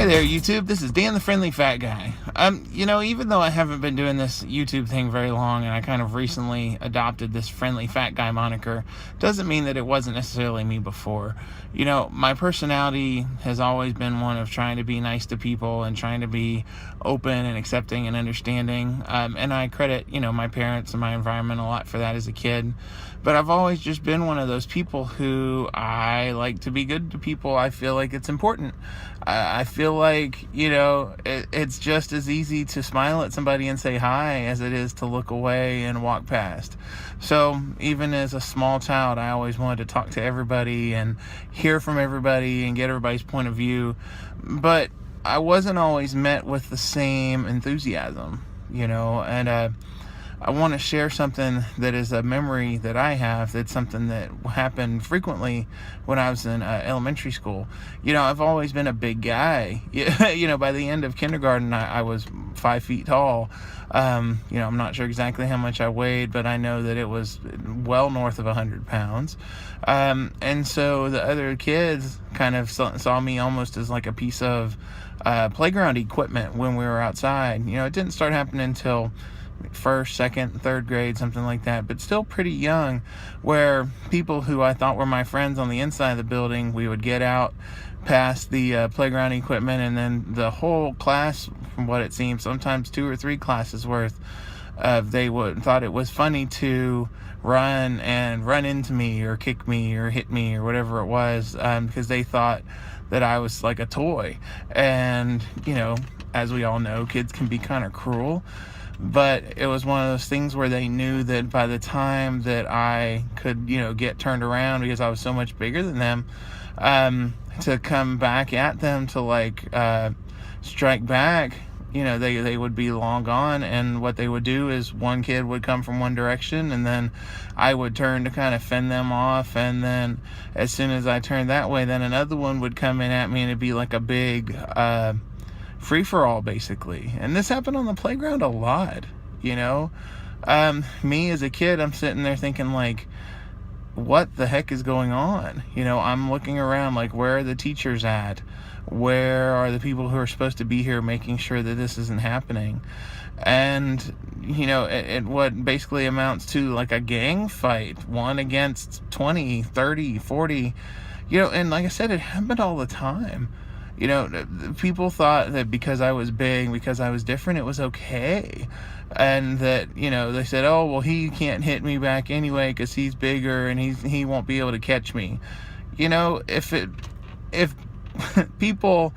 there, YouTube. This is Dan the Friendly Fat Guy. Even though I haven't been doing this YouTube thing very long and I kind of recently adopted this Friendly Fat Guy moniker, doesn't mean that it wasn't necessarily me before. My personality has always been one of trying to be nice to people and trying to be open and accepting and understanding. And I credit, my parents and my environment a lot for that as a kid. But I've always just been one of those people who I like to be good to people. I feel like it's important. I feel like, it's just as easy to smile at somebody and say hi as it is to look away and walk past. So even as a small child, I always wanted to talk to everybody and hear from everybody and get everybody's point of view. But I wasn't always met with the same enthusiasm, and I want to share something that is a memory that I have. That's something that happened frequently when I was in elementary school. I've always been a big guy. By the end of kindergarten, I was 5 feet tall. I'm not sure exactly how much I weighed, but I know that it was well north of 100 pounds. And so the other kids kind of saw me almost as like a piece of playground equipment when we were outside. It didn't start happening until first, second, third grade, something like that, but still pretty young, where people who I thought were my friends on the inside of the building, we would get out past the playground equipment, and then the whole class, from what it seemed, sometimes 2 or 3 classes worth, they thought it was funny to run into me or kick me or hit me or whatever it was, because they thought that I was like a toy. And as we all know, kids can be kind of cruel. But it was one of those things where they knew that by the time that I could, get turned around, because I was so much bigger than them, to come back at them to strike back, they would be long gone. And what they would do is one kid would come from one direction, and then I would turn to kind of fend them off. And then as soon as I turned that way, then another one would come in at me, and it'd be like a big free-for-all, basically. And this happened on the playground a lot. Me as a kid, I'm sitting there thinking, like, what the heck is going on? I'm looking around, like, where are the teachers at? Where are the people who are supposed to be here making sure that this isn't happening? And it what basically amounts to like a gang fight, 1 against 20, 30, 40. And like I said, it happened all the time. People thought that because I was big, because I was different, it was okay. And that, they said, oh, well, he can't hit me back anyway because he's bigger and he won't be able to catch me. If people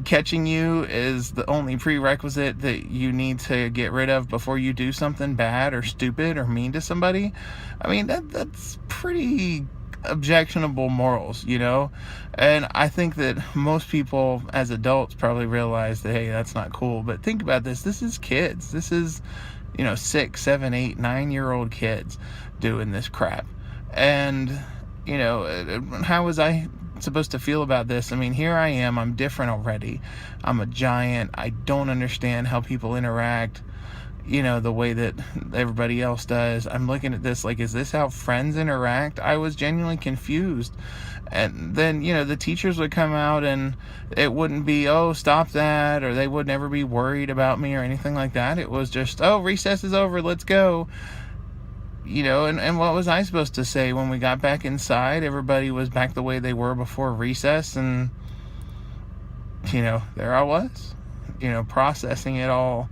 catching you is the only prerequisite that you need to get rid of before you do something bad or stupid or mean to somebody, I mean, that's pretty objectionable morals, and I think that most people as adults probably realize that, hey, that's not cool. But think about this is kids. This is 6, 7, 8, 9-year-old kids doing this crap. And how was I supposed to feel about this? I mean, here I am, I'm different already, I'm a giant, I don't understand how people interact the way that everybody else does. I'm looking at this like, is this how friends interact? I was genuinely confused. And then, the teachers would come out and it wouldn't be, oh, stop that, or they would never be worried about me or anything like that. It was just, oh, recess is over, let's go. And what was I supposed to say when we got back inside? Everybody was back the way they were before recess, and, there I was, processing it all,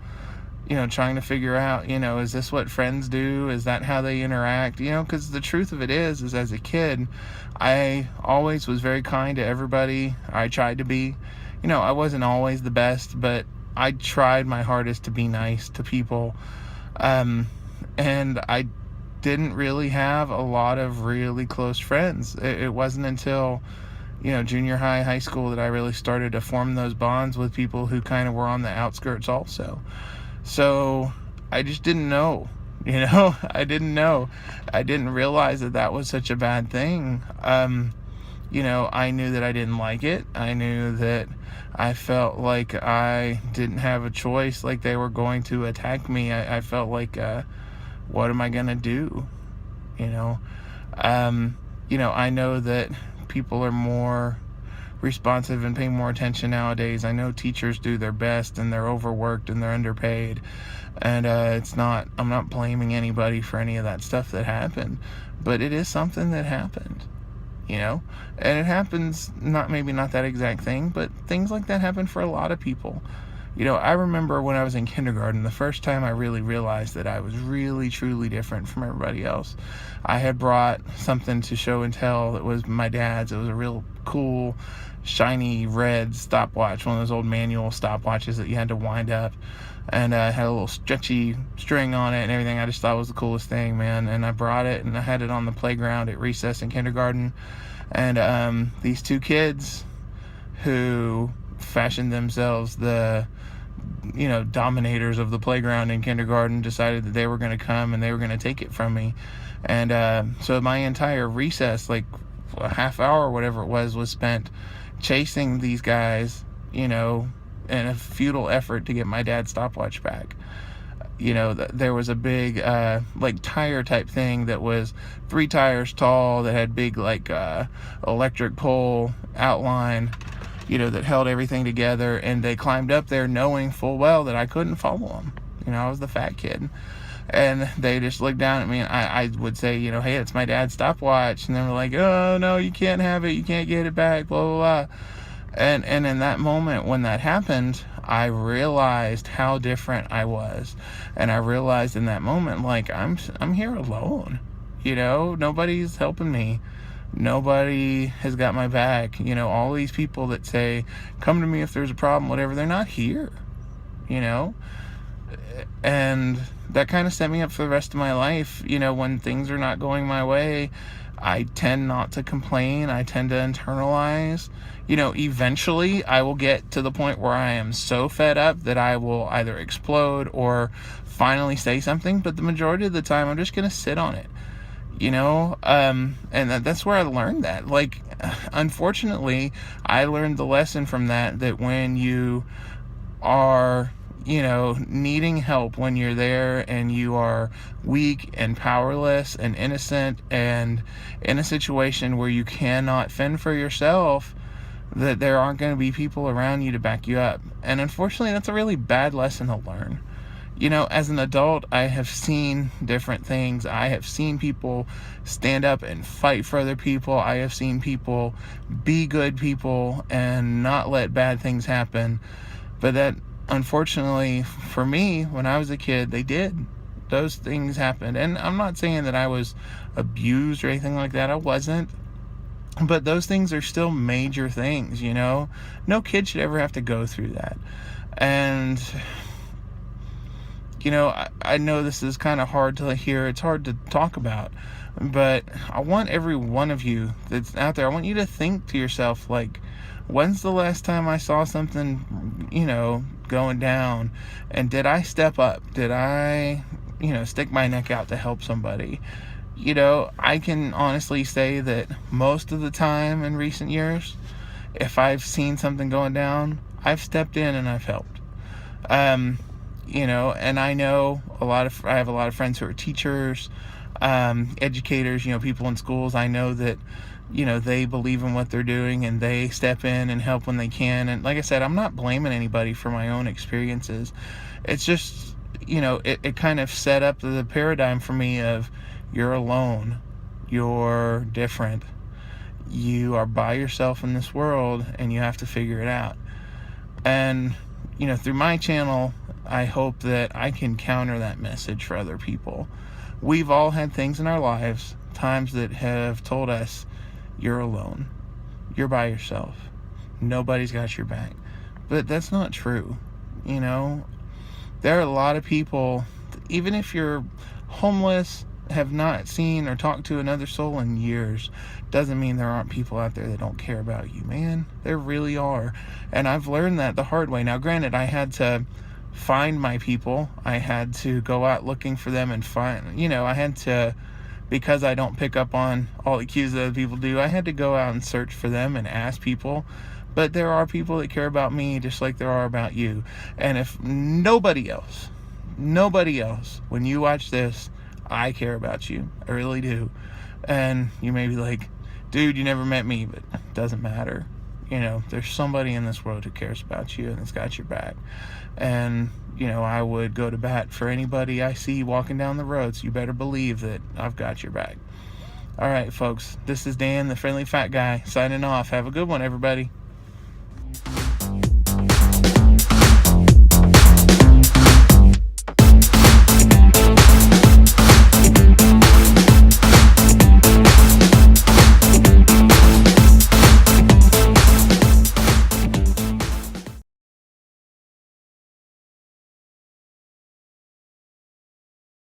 trying to figure out, is this what friends do? Is that how they interact? Because the truth of it is as a kid, I always was very kind to everybody. I tried to be, I wasn't always the best, but I tried my hardest to be nice to people. And I didn't really have a lot of really close friends. It wasn't until junior high, high school that I really started to form those bonds with people who kind of were on the outskirts also. So I just didn't know, I didn't know. I didn't realize that was such a bad thing. I knew that I didn't like it. I knew that I felt like I didn't have a choice, like they were going to attack me. I felt like, what am I going to do? I know that people are more responsive and pay more attention nowadays. I know teachers do their best and they're overworked and they're underpaid. And I'm not blaming anybody for any of that stuff that happened, but it is something that happened, and it happens, maybe not that exact thing, but things like that happen for a lot of people. I remember when I was in kindergarten, the first time I really realized that I was really, truly different from everybody else. I had brought something to show and tell that was my dad's. It was a real cool, shiny red stopwatch, one of those old manual stopwatches that you had to wind up. And it had a little stretchy string on it and everything. I just thought it was the coolest thing, man. And I brought it, and I had it on the playground at recess in kindergarten. And these two kids who fashioned themselves the dominators of the playground in kindergarten decided that they were going to come and they were going to take it from me. And so my entire recess, like a half hour or whatever it was spent chasing these guys, in a futile effort to get my dad's stopwatch back. There was a big tire type thing that was 3 tires tall that had big electric pole outline, that held everything together, and they climbed up there knowing full well that I couldn't follow them. I was the fat kid. And they just looked down at me, and I would say, hey, it's my dad's stopwatch. And they were like, oh, no, you can't have it. You can't get it back, blah, blah, blah. And in that moment when that happened, I realized how different I was. And I realized in that moment, I'm here alone. Nobody's helping me. Nobody has got my back. All these people that say, come to me if there's a problem, whatever, they're not here. And that kind of set me up for the rest of my life. When things are not going my way, I tend not to complain. I tend to internalize. Eventually I will get to the point where I am so fed up that I will either explode or finally say something. But the majority of the time, I'm just going to sit on it. And that's where I learned that. Unfortunately, I learned the lesson from that when you are, needing help, when you're there and you are weak and powerless and innocent and in a situation where you cannot fend for yourself, that there aren't going to be people around you to back you up. And unfortunately, that's a really bad lesson to learn. As an adult, I have seen different things. I have seen people stand up and fight for other people. I have seen people be good people and not let bad things happen. But that, unfortunately, for me, when I was a kid, they did. Those things happened. And I'm not saying that I was abused or anything like that. I wasn't. But those things are still major things, No kid should ever have to go through that. And I know this is kind of hard to hear. It's hard to talk about. But I want every one of you that's out there, I want you to think to yourself, when's the last time I saw something, going down? And did I step up? Did I, stick my neck out to help somebody? I can honestly say that most of the time in recent years, if I've seen something going down, I've stepped in and I've helped. And I know I have a lot of friends who are teachers, educators, people in schools. I know that, they believe in what they're doing and they step in and help when they can. And like I said, I'm not blaming anybody for my own experiences. It's just, it kind of set up the paradigm for me of, you're alone, you're different, you are by yourself in this world, and you have to figure it out. And, through my channel, I hope that I can counter that message for other people. We've all had things in our lives, times that have told us, you're alone, you're by yourself, nobody's got your back. But that's not true. There are a lot of people, even if you're homeless, have not seen or talked to another soul in years, doesn't mean there aren't people out there that don't care about you, man. There really are. And I've learned that the hard way. Now, granted, I had to find my people. I had to go out looking for them and find, I had to, because I don't pick up on all the cues that other people do, I had to go out and search for them and ask people. But there are people that care about me just like there are about you. And if nobody else, when you watch this, I care about you. I really do. And you may be like, dude, you never met me, but it doesn't matter. You know, there's somebody in this world who cares about you and has got your back. And, you know, I would go to bat for anybody I see walking down the road, so you better believe that I've got your back. All right, folks, this is Dan, the Friendly Fat Guy, signing off. Have a good one, everybody.